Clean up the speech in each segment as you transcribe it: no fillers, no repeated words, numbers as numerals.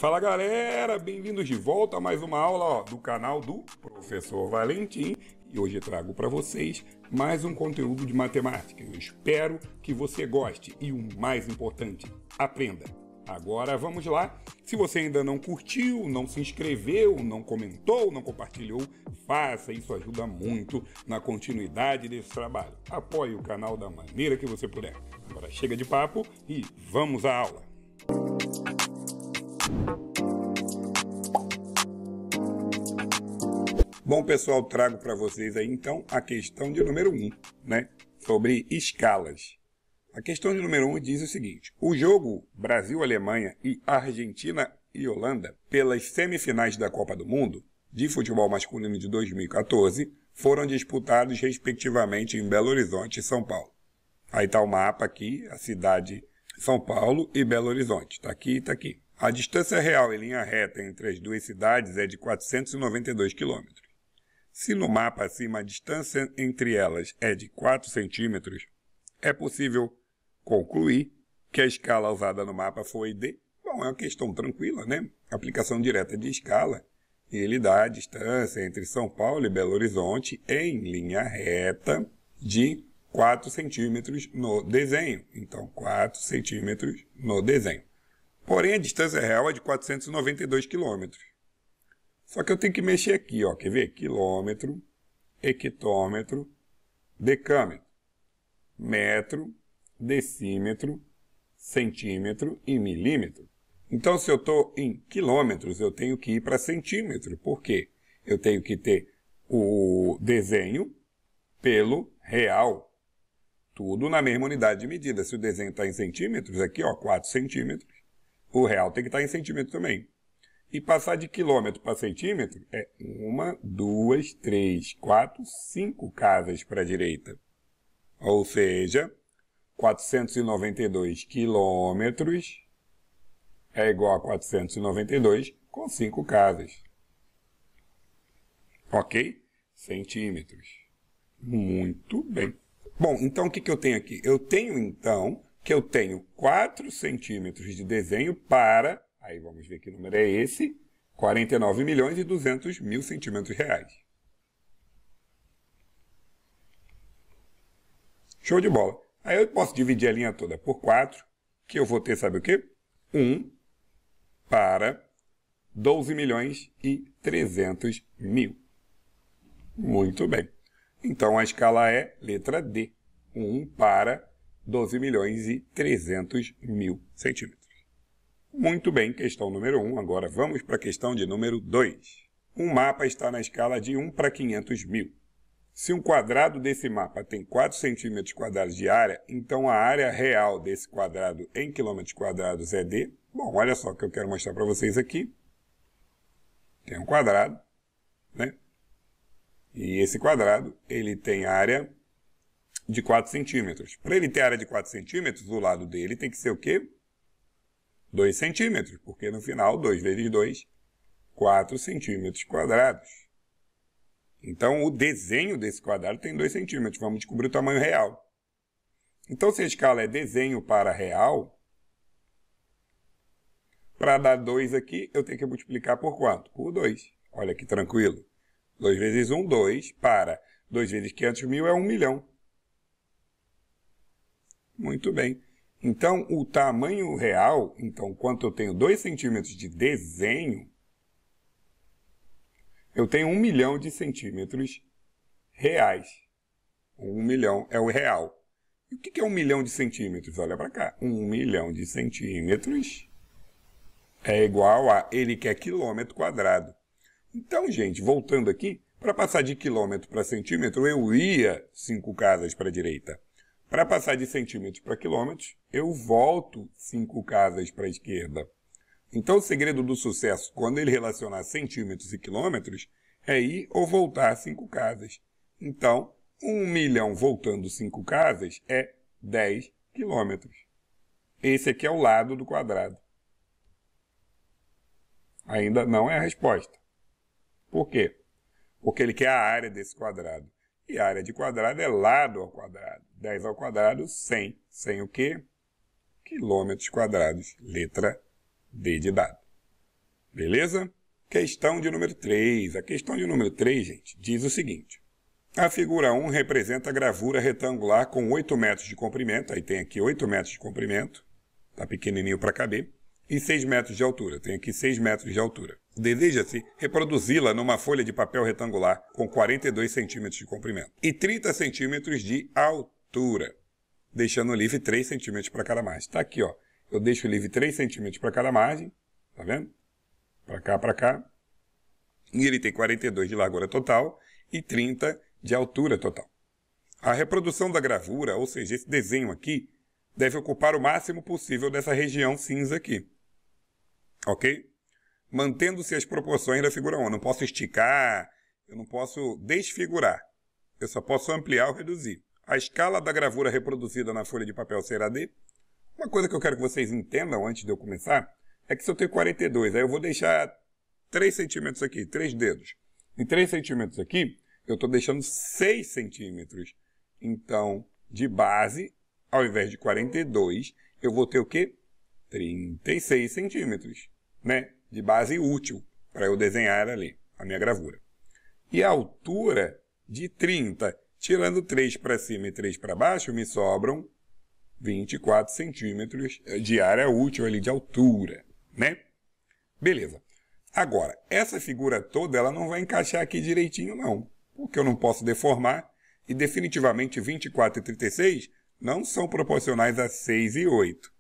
Fala galera, bem-vindos de volta a mais uma aula do canal do Professor Valentim. E hoje trago para vocês mais um conteúdo de matemática. Eu espero que você goste e o mais importante, aprenda. Agora vamos lá. Se você ainda não curtiu, não se inscreveu, não comentou, não compartilhou, faça. Isso ajuda muito na continuidade desse trabalho. Apoie o canal da maneira que você puder. Agora chega de papo e vamos à aula. Bom, pessoal, trago para vocês aí então a questão de número 1, né? Sobre escalas. A questão de número 1 diz o seguinte: o jogo Brasil-Alemanha e Argentina e Holanda pelas semifinais da Copa do Mundo de futebol masculino de 2014 foram disputados respectivamente em Belo Horizonte e São Paulo. Aí está o mapa aqui, a cidade São Paulo e Belo Horizonte. Está aqui e está aqui. A distância real em linha reta entre as duas cidades é de 492 quilômetros. Se no mapa acima a distância entre elas é de 4 centímetros, é possível concluir que a escala usada no mapa foi de... Bom, é uma questão tranquila, né? Aplicação direta de escala. E ele dá a distância entre São Paulo e Belo Horizonte em linha reta de 4 centímetros no desenho. Então, 4 centímetros no desenho. Porém, a distância real é de 492 quilômetros. Só que eu tenho que mexer aqui, ó. Quer ver? Quilômetro, hectômetro, decâmetro, metro, decímetro, centímetro e milímetro. Então, se eu estou em quilômetros, eu tenho que ir para centímetro. Por quê? Eu tenho que ter o desenho pelo real. Tudo na mesma unidade de medida. Se o desenho está em centímetros, aqui, ó, 4 centímetros, o real tem que estar em centímetro também. E passar de quilômetro para centímetro é 1, 2, 3, 4, 5 casas para a direita. Ou seja, 492 quilômetros é igual a 492 com 5 casas. Ok? Centímetros. Muito bem. Bom, então o que eu tenho aqui? Eu tenho 4 centímetros de desenho para... Aí vamos ver que número é esse. 49.200.000 centímetros reais. Show de bola. Aí eu posso dividir a linha toda por 4, que eu vou ter, sabe o quê? 1 para 12.300.000. Muito bem. Então a escala é letra D. 1 para 12.300.000 centímetros. Muito bem, questão número 1. Agora vamos para a questão de número 2. Um mapa está na escala de 1 para 500.000. Se um quadrado desse mapa tem 4 centímetros quadrados de área, então a área real desse quadrado em quilômetros quadrados é de... Bom, olha só o que eu quero mostrar para vocês aqui. Tem um quadrado, né? E esse quadrado, ele tem área de 4 centímetros. Para ele ter área de 4 centímetros, o lado dele tem que ser o quê? 2 centímetros, porque no final, 2 vezes 2, 4 centímetros quadrados. Então, o desenho desse quadrado tem 2 centímetros. Vamos descobrir o tamanho real. Então, se a escala é desenho para real, para dar 2 aqui, eu tenho que multiplicar por quanto? Por 2. Olha que tranquilo. 2 vezes 1, 2, para 2 vezes 500.000 é 1 milhão. Muito bem. Então, o tamanho real, então, quanto eu tenho 2 centímetros de desenho, eu tenho 1 milhão de centímetros reais. 1 milhão é o real. E o que é 1 milhão de centímetros? Olha para cá. 1 milhão de centímetros é igual a... Ele quer quilômetro quadrado. Então, gente, voltando aqui, para passar de quilômetro para centímetro, eu ia 5 casas para a direita. Para passar de centímetros para quilômetros, eu volto 5 casas para a esquerda. Então, o segredo do sucesso, quando ele relacionar centímetros e quilômetros, é ir ou voltar 5 casas. Então, 1 milhão voltando 5 casas é 10 quilômetros. Esse aqui é o lado do quadrado. Ainda não é a resposta. Por quê? Porque ele quer a área desse quadrado. E a área de quadrado é lado ao quadrado. 10 ao quadrado, 100. 100 o quê? Quilômetros quadrados. Letra D de dado. Beleza? Questão de número 3. A questão de número 3, gente, diz o seguinte. A figura 1 representa a gravura retangular com 8 metros de comprimento. Aí tem aqui 8 metros de comprimento. Tá pequenininho para caber. E 6 metros de altura. Tem aqui 6 metros de altura. Deseja-se reproduzi-la numa folha de papel retangular com 42 centímetros de comprimento e 30 centímetros de altura, deixando livre 3 centímetros para cada margem. Tá aqui, ó. Eu deixo livre 3 centímetros para cada margem. Tá vendo? Para cá, para cá. E ele tem 42 de largura total e 30 de altura total. A reprodução da gravura, ou seja, esse desenho aqui, deve ocupar o máximo possível dessa região cinza aqui. Ok? Mantendo-se as proporções da figura 1. Eu não posso esticar, eu não posso desfigurar. Eu só posso ampliar ou reduzir. A escala da gravura reproduzida na folha de papel será de... Uma coisa que eu quero que vocês entendam antes de eu começar é que se eu tenho 42, aí eu vou deixar 3 centímetros aqui, 3 dedos. E 3 centímetros aqui, eu estou deixando 6 centímetros. Então, de base, ao invés de 42, eu vou ter o quê? 36 centímetros, né? De base útil para eu desenhar ali a minha gravura. E a altura de 30, tirando 3 para cima e 3 para baixo, me sobram 24 centímetros de área útil ali de altura, né? Beleza. Agora, essa figura toda, ela não vai encaixar aqui direitinho não, porque eu não posso deformar e definitivamente 24 e 36 não são proporcionais a 6 e 8.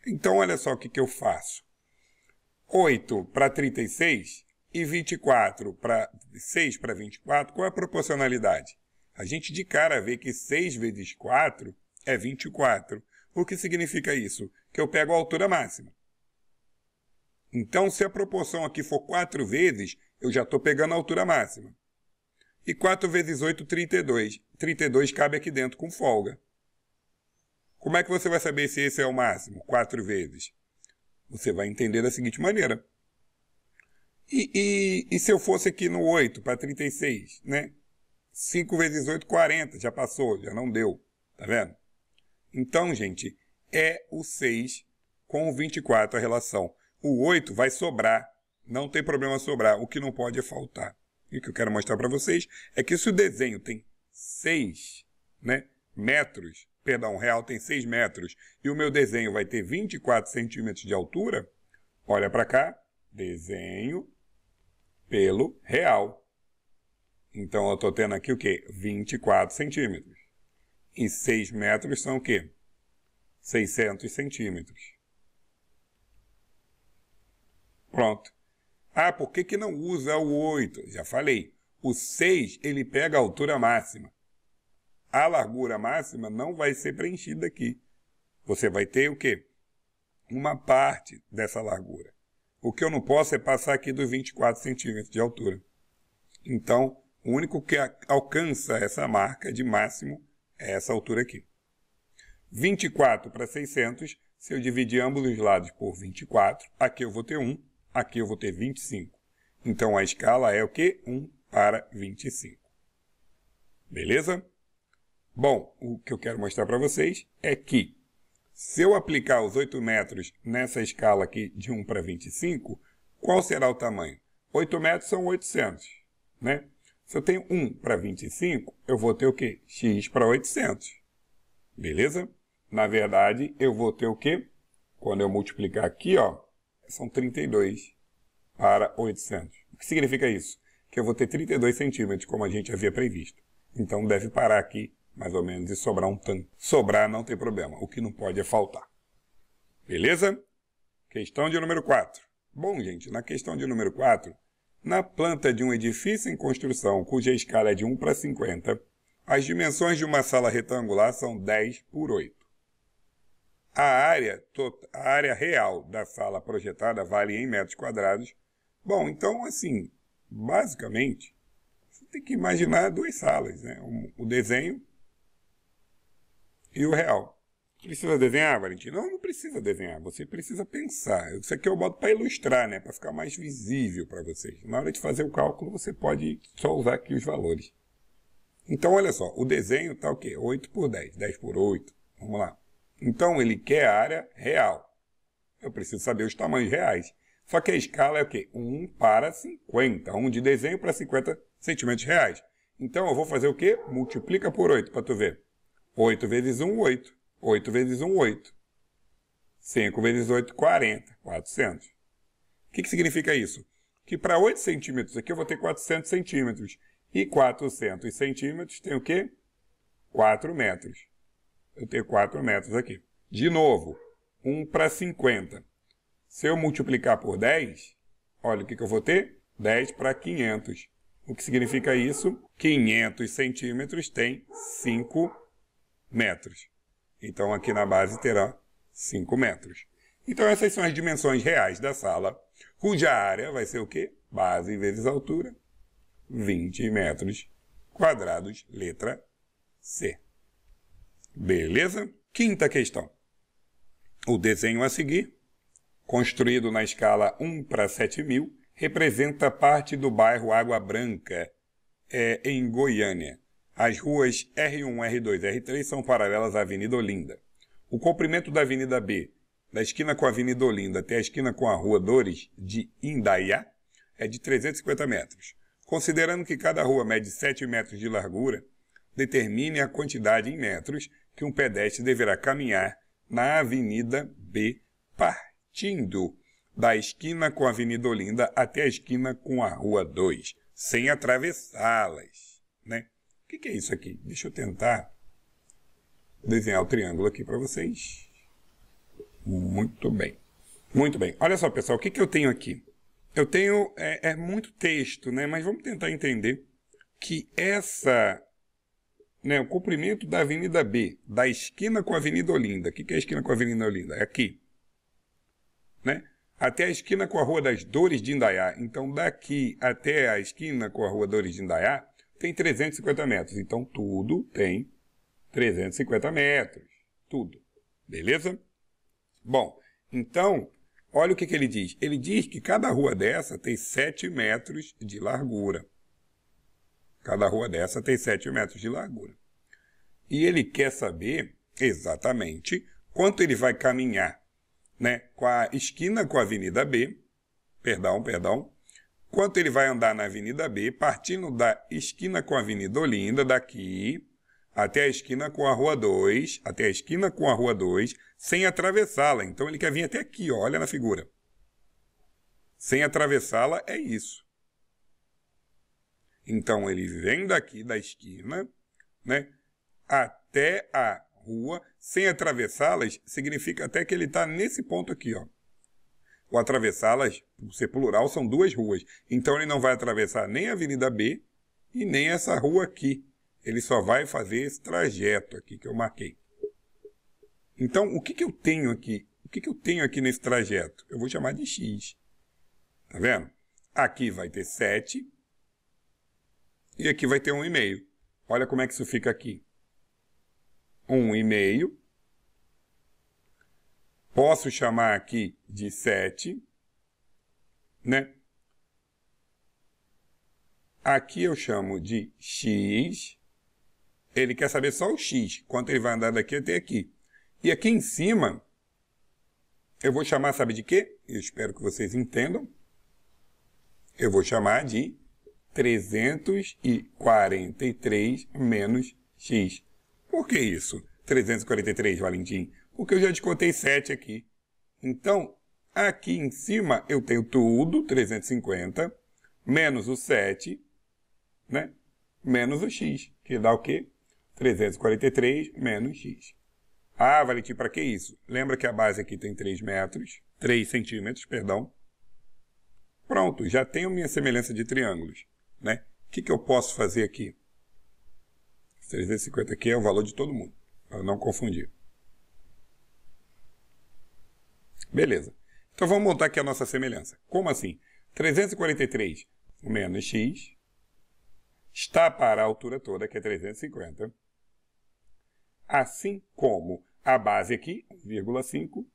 Então, olha só o que eu faço. 8 para 36 e 24 para 6 para 24, qual é a proporcionalidade? A gente de cara vê que 6 vezes 4 é 24. O que significa isso? Que eu pego a altura máxima. Então, se a proporção aqui for 4 vezes, eu já estou pegando a altura máxima. E 4 vezes 8, 32. 32 cabe aqui dentro com folga. Como é que você vai saber se esse é o máximo? 4 vezes. Você vai entender da seguinte maneira. E se eu fosse aqui no 8 para 36, né? 5 vezes 8, 40. Já passou, já não deu. Tá vendo? Então, gente, é o 6 com o 24 a relação. O 8 vai sobrar. Não tem problema sobrar. O que não pode é faltar. E o que eu quero mostrar para vocês é que se o desenho tem 6, né, metros, perdão, real tem 6 metros, e o meu desenho vai ter 24 centímetros de altura, olha para cá, desenho pelo real. Então, eu estou tendo aqui o quê? 24 centímetros. E 6 metros são o quê? 600 centímetros. Pronto. Ah, por que não usa o 8? Já falei. O 6, ele pega a altura máxima. A largura máxima não vai ser preenchida aqui. Você vai ter o quê? Uma parte dessa largura. O que eu não posso é passar aqui dos 24 centímetros de altura. Então, o único que alcança essa marca de máximo é essa altura aqui. 24 para 600, se eu dividir ambos os lados por 24, aqui eu vou ter 1, aqui eu vou ter 25. Então, a escala é o quê? 1 para 25. Beleza? Bom, o que eu quero mostrar para vocês é que, se eu aplicar os 8 metros nessa escala aqui de 1 para 25, qual será o tamanho? 8 metros são 800, né? Se eu tenho 1 para 25, eu vou ter o quê? X para 800. Beleza? Na verdade, eu vou ter o quê? Quando eu multiplicar aqui, ó, são 32 para 800. O que significa isso? Que eu vou ter 32 centímetros, como a gente havia previsto. Então, deve parar aqui, mais ou menos, e sobrar um tanto. Sobrar não tem problema. O que não pode é faltar. Beleza? Questão de número 4. Bom, gente, na questão de número 4, na planta de um edifício em construção, cuja escala é de 1 para 50, as dimensões de uma sala retangular são 10 por 8. A área real da sala projetada vale em metros quadrados. Bom, então, assim, basicamente, você tem que imaginar duas salas, né? O desenho e o real. Precisa desenhar, Valentim? Não precisa desenhar. Você precisa pensar. Isso aqui eu boto para ilustrar, né? Para ficar mais visível para vocês. Na hora de fazer o cálculo, você pode só usar aqui os valores. Então, olha só. O desenho está o quê? 8 por 10. 10 por 8. Vamos lá. Então, ele quer a área real. Eu preciso saber os tamanhos reais. Só que a escala é o quê? 1 para 50. 1 de desenho para 50 centímetros reais. Então, eu vou fazer o quê? Multiplica por 8, para tu ver. 8 vezes 1, 8. 8 vezes 1, 8. 5 vezes 8, 40. 400. O que significa isso? Que para 8 centímetros aqui eu vou ter 400 centímetros. E 400 centímetros tem o quê? 4 metros. Eu tenho 4 metros aqui. De novo, 1 para 50. Se eu multiplicar por 10, olha o que eu vou ter? 10 para 500. O que significa isso? 500 centímetros tem 5 metros. Então, aqui na base terá 5 metros. Então, essas são as dimensões reais da sala, cuja área vai ser o quê? Base vezes altura, 20 metros quadrados, letra C. Beleza? Quinta questão. O desenho a seguir, construído na escala 1 para 7.000, representa parte do bairro Água Branca, em Goiânia. As ruas R1, R2 e R3 são paralelas à Avenida Olinda. O comprimento da Avenida B, da esquina com a Avenida Olinda até a esquina com a Rua Dores de Indaiá, é de 350 metros. Considerando que cada rua mede 7 metros de largura, determine a quantidade em metros que um pedestre deverá caminhar na Avenida B, partindo da esquina com a Avenida Olinda até a esquina com a Rua 2, sem atravessá-las, né? O que é isso aqui? Deixa eu tentar desenhar o triângulo aqui para vocês. Muito bem. Muito bem. Olha só, pessoal, o que eu tenho aqui? Eu tenho muito texto, né? Mas vamos tentar entender que o comprimento da Avenida B, da esquina com a Avenida Olinda. O que é a esquina com a Avenida Olinda? É aqui, né? Até a esquina com a Rua das Dores de Indaiá. Então, daqui até a esquina com a Rua Dores de Indaiá, tem 350 metros. Então, tudo tem 350 metros. Tudo. Beleza? Bom, então, olha o que ele diz. Ele diz que cada rua dessa tem 7 metros de largura. Cada rua dessa tem 7 metros de largura. E ele quer saber exatamente quanto ele vai caminhar, né, com a esquina com a Avenida B, quanto ele vai andar na Avenida B, partindo da esquina com a Avenida Olinda, daqui até a esquina com a Rua 2, sem atravessá-la. Então, ele quer vir até aqui, ó, olha na figura. Sem atravessá-la é isso. Então, ele vem daqui da esquina, né, até a rua, sem atravessá-las, significa até que ele está nesse ponto aqui, ó. O atravessá-las, por ser plural, são 2 ruas. Então, ele não vai atravessar nem a Avenida B e nem essa rua aqui. Ele só vai fazer esse trajeto aqui que eu marquei. Então, o que eu tenho aqui? O que eu tenho aqui nesse trajeto? Eu vou chamar de X. Tá vendo? Aqui vai ter 7 e aqui vai ter 1,5. Olha como é que isso fica aqui. 1,5. Posso chamar aqui de 7, né? Aqui eu chamo de X. Ele quer saber só o X, quanto ele vai andar daqui até aqui. E aqui em cima, eu vou chamar, sabe de quê? Eu espero que vocês entendam. Eu vou chamar de 343 menos X. Por que isso? 343, Valentim? Porque eu já descontei 7 aqui. Então, aqui em cima eu tenho tudo, 350, menos o 7, né? Menos o X, que dá o quê? 343 menos X. Ah, Valentim, para que isso? Lembra que a base aqui tem 3 centímetros, perdão. Pronto, já tenho minha semelhança de triângulos, né? O que eu posso fazer aqui? 350 aqui é o valor de todo mundo, para não confundir. Beleza. Então, vamos montar aqui a nossa semelhança. Como assim? 343 menos X está para a altura toda, que é 350. Assim como a base aqui, 1,5,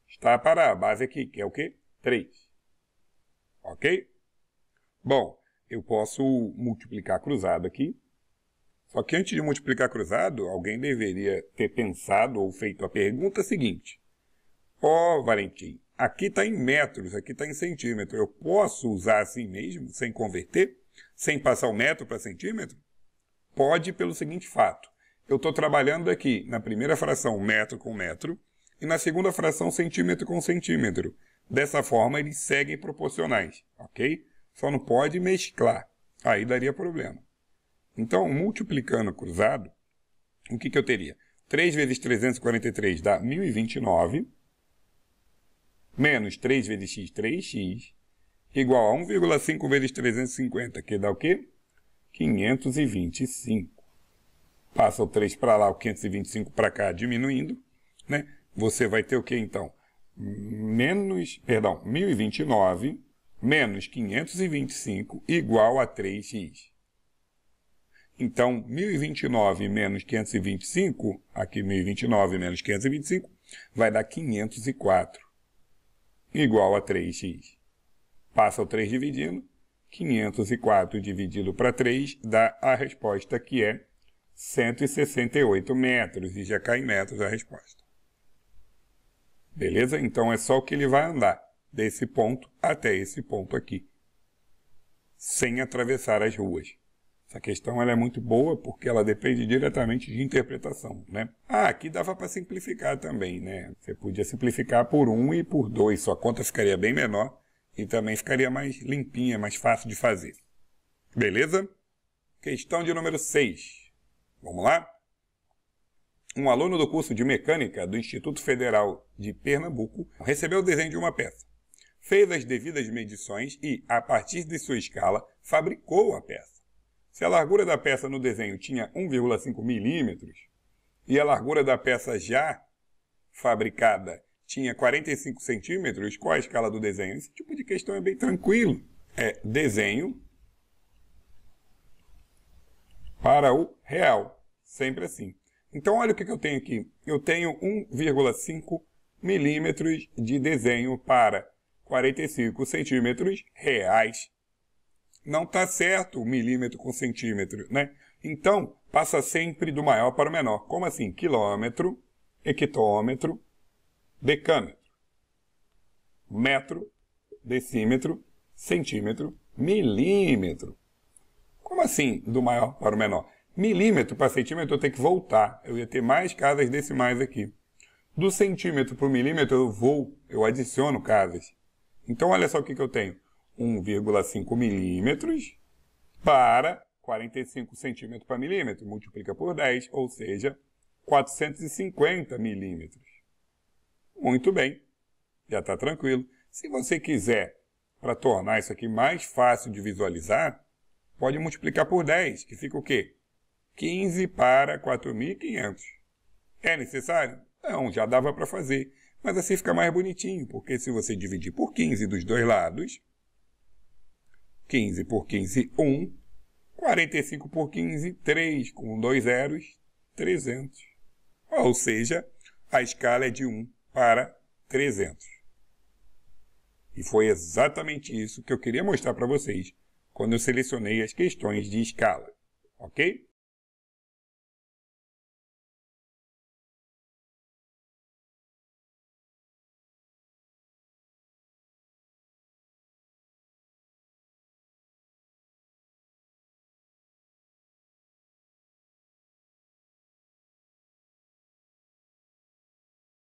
está para a base aqui, que é o quê? 3. Ok? Bom, eu posso multiplicar cruzado aqui. Só que antes de multiplicar cruzado, alguém deveria ter pensado ou feito a pergunta seguinte. Valentim, aqui está em metros, aqui está em centímetro. Eu posso usar assim mesmo, sem converter? Sem passar o metro para centímetro? Pode, pelo seguinte fato. Eu estou trabalhando aqui na primeira fração metro com metro e na segunda fração centímetro com centímetro. Dessa forma, eles seguem proporcionais, ok? Só não pode mesclar. Aí daria problema. Então, multiplicando cruzado, o que eu teria? 3 vezes 343 dá 1029, menos 3 vezes x, 3x, igual a 1,5 vezes 350, que dá o quê? 525. Passa o 3 para lá, o 525 para cá, diminuindo, né? Você vai ter o quê, então? 1029 menos 525 igual a 3x. Então, 1029 menos 525, aqui 1029 menos 525, vai dar 504, igual a 3x. Passa o 3 dividindo, 504 dividido para 3 dá a resposta que é 168 metros, e já cai em metros a resposta. Beleza? Então é só o que ele vai andar, desse ponto até esse ponto aqui, sem atravessar as ruas. Essa questão ela é muito boa porque ela depende diretamente de interpretação, né? Aqui dava para simplificar também, né? Você podia simplificar por 1 e por 2, sua conta ficaria bem menor e também ficaria mais limpinha, mais fácil de fazer. Beleza? Questão de número 6. Vamos lá? Um aluno do curso de mecânica do Instituto Federal de Pernambuco recebeu o desenho de uma peça. Fez as devidas medições e, a partir de sua escala, fabricou a peça. Se a largura da peça no desenho tinha 1,5 milímetros e a largura da peça já fabricada tinha 45 centímetros, qual a escala do desenho? Esse tipo de questão é bem tranquilo. É desenho para o real. Sempre assim. Então, olha o que eu tenho aqui. Eu tenho 1,5 milímetros de desenho para 45 centímetros reais. Não está certo o milímetro com centímetro, né? Então, passa sempre do maior para o menor. Como assim? Quilômetro, hectômetro, decâmetro, metro, decímetro, centímetro, milímetro. Como assim do maior para o menor? Milímetro para centímetro eu tenho que voltar. Eu ia ter mais casas decimais aqui. Do centímetro para o milímetro eu adiciono casas. Então, olha só o que eu tenho. 1,5 milímetros para 45 centímetros para milímetro. Multiplica por 10, ou seja, 450 milímetros. Muito bem, já está tranquilo. Se você quiser, para tornar isso aqui mais fácil de visualizar, pode multiplicar por 10, que fica o quê? 15 para 4.500. É necessário? Não, já dava para fazer. Mas assim fica mais bonitinho, porque se você dividir por 15 dos dois lados, 15 por 15, 1. 45 por 15, 3. Com 2 zeros, 300. Ou seja, a escala é de 1 para 300. E foi exatamente isso que eu queria mostrar para vocês quando eu selecionei as questões de escala. Ok?